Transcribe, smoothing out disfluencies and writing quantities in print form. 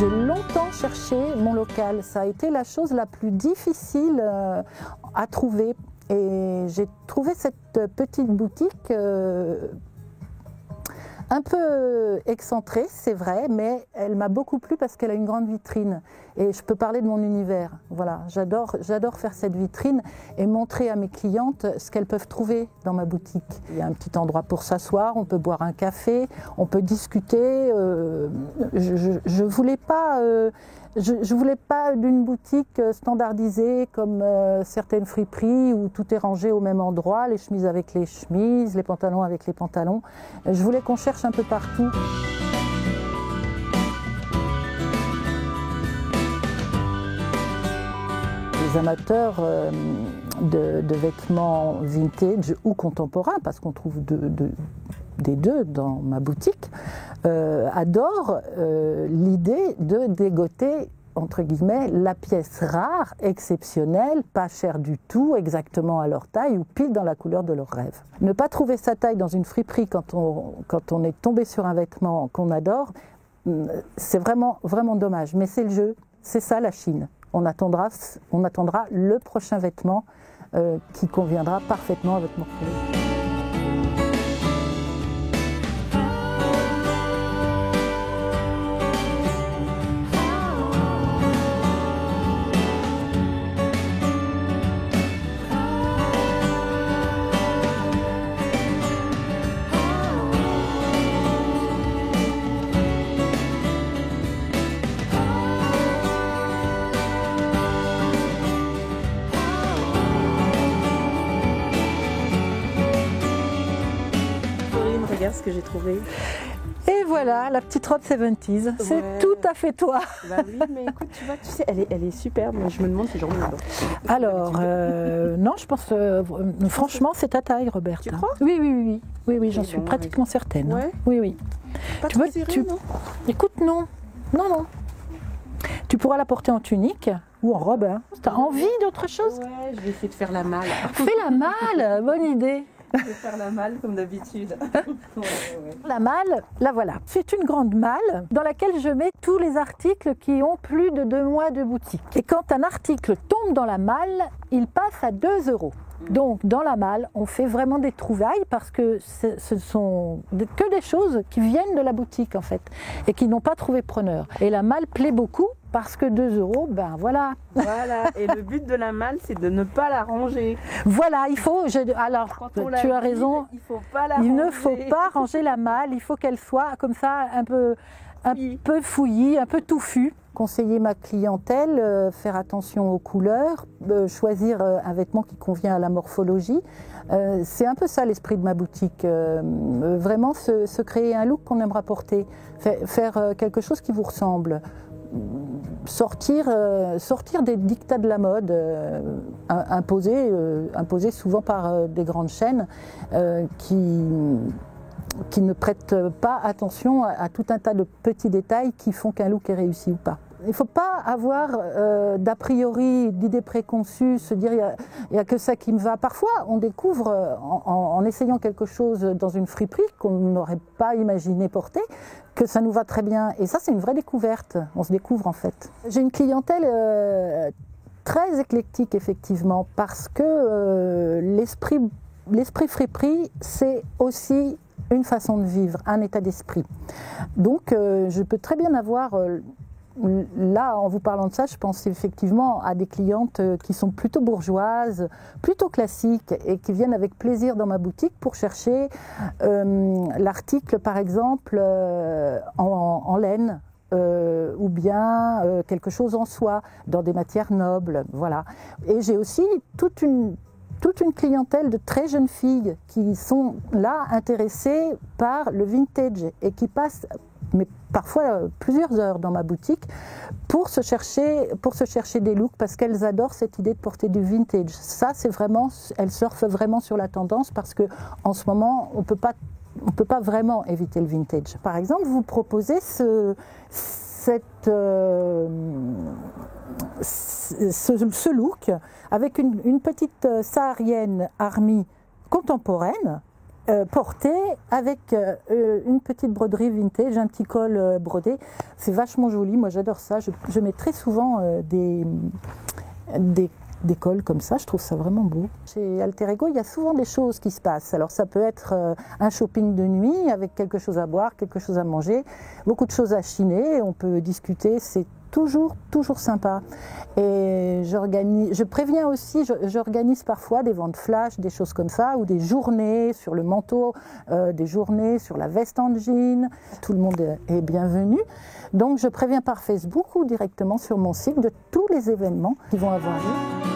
J'ai longtemps cherché mon local. Ça a été la chose la plus difficile à trouver. Et j'ai trouvé cette petite boutique un peu excentrée, c'est vrai, mais elle m'a beaucoup plu parce qu'elle a une grande vitrine. Et je peux parler de mon univers. Voilà, j'adore faire cette vitrine et montrer à mes clientes ce qu'elles peuvent trouver dans ma boutique. Il y a un petit endroit pour s'asseoir, on peut boire un café, on peut discuter. Je voulais pas... Je voulais pas d'une boutique standardisée comme certaines friperies où tout est rangé au même endroit, les chemises avec les chemises, les pantalons avec les pantalons. Je voulais qu'on cherche un peu partout. Les amateurs de vêtements vintage ou contemporains, parce qu'on trouve des deux dans ma boutique, adore l'idée de dégoter, entre guillemets, la pièce rare, exceptionnelle, pas chère du tout, exactement à leur taille ou pile dans la couleur de leur rêve. Ne pas trouver sa taille dans une friperie quand on est tombé sur un vêtement qu'on adore, c'est vraiment, vraiment dommage. Mais c'est le jeu, c'est ça la Chine. On attendra le prochain vêtement qui conviendra parfaitement à votre morphologie. Regarde ce que j'ai trouvé. Et voilà, la petite robe 70s, c'est tout à fait toi. Bah oui, mais écoute, tu vois, tu sais, elle est superbe. Je me demande si j'en ai dedans. Alors, non, je pense, franchement, c'est ta taille, Robert. Tu crois ? Oui, j'en suis pratiquement certaine. Ouais. Oui. Pas trop serré, non ? Écoute, non. Tu pourras la porter en tunique ou en robe. Hein. Tu as envie d'autre chose ? Ouais, je vais essayer de faire la malle. Fais la malle, bonne idée. Je vais faire la malle comme d'habitude. La malle, la voilà. C'est une grande malle dans laquelle je mets tous les articles qui ont plus de 2 mois de boutique. Et quand un article tombe dans la malle, il passe à 2 €. Donc dans la malle, on fait vraiment des trouvailles parce que ce sont que des choses qui viennent de la boutique en fait et qui n'ont pas trouvé preneur. Et la malle plaît beaucoup parce que 2 €, ben voilà. Voilà, et le but de la malle, c'est de ne pas la ranger. Voilà, il faut... Alors, tu as raison, il ne faut pas ranger la malle, il faut qu'elle soit comme ça un peu fouillie, un peu touffue. Conseiller ma clientèle, faire attention aux couleurs, choisir un vêtement qui convient à la morphologie. C'est un peu ça l'esprit de ma boutique. Vraiment se créer un look qu'on aimera porter, faire quelque chose qui vous ressemble. Sortir des dictats de la mode imposés souvent par des grandes chaînes qui ne prêtent pas attention à tout un tas de petits détails qui font qu'un look est réussi ou pas. Il ne faut pas avoir d'a priori, d'idées préconçues, se dire il n'y a que ça qui me va. Parfois, on découvre en essayant quelque chose dans une friperie qu'on n'aurait pas imaginé porter, que ça nous va très bien. Et ça, c'est une vraie découverte. On se découvre en fait. J'ai une clientèle très éclectique, effectivement, parce que l'esprit friperie, c'est aussi une façon de vivre, un état d'esprit. Donc, je peux très bien avoir... Là, en vous parlant de ça, je pense effectivement à des clientes qui sont plutôt bourgeoises, plutôt classiques et qui viennent avec plaisir dans ma boutique pour chercher l'article, par exemple, en laine ou bien quelque chose en soie, dans des matières nobles. Voilà. Et j'ai aussi toute une clientèle de très jeunes filles qui sont là intéressées par le vintage et qui passent mais parfois plusieurs heures dans ma boutique pour se chercher des looks parce qu'elles adorent cette idée de porter du vintage. Ça, c'est vraiment, elles surfent vraiment sur la tendance parce que en ce moment, on peut pas vraiment éviter le vintage. Par exemple, vous proposez ce look avec une petite saharienne army contemporaine porté avec une petite broderie vintage, un petit col brodé. C'est vachement joli, moi j'adore ça. Je mets très souvent des cols comme ça, je trouve ça vraiment beau. Chez Alter Ego, il y a souvent des choses qui se passent. Alors ça peut être un shopping de nuit avec quelque chose à boire, quelque chose à manger, beaucoup de choses à chiner, on peut discuter, c'est toujours sympa. Et je préviens aussi, j'organise parfois des ventes flash, des choses comme ça, ou des journées sur le manteau, des journées sur la veste en jean. Tout le monde est bienvenu. Donc je préviens par Facebook ou directement sur mon site de tous les événements qui vont avoir lieu.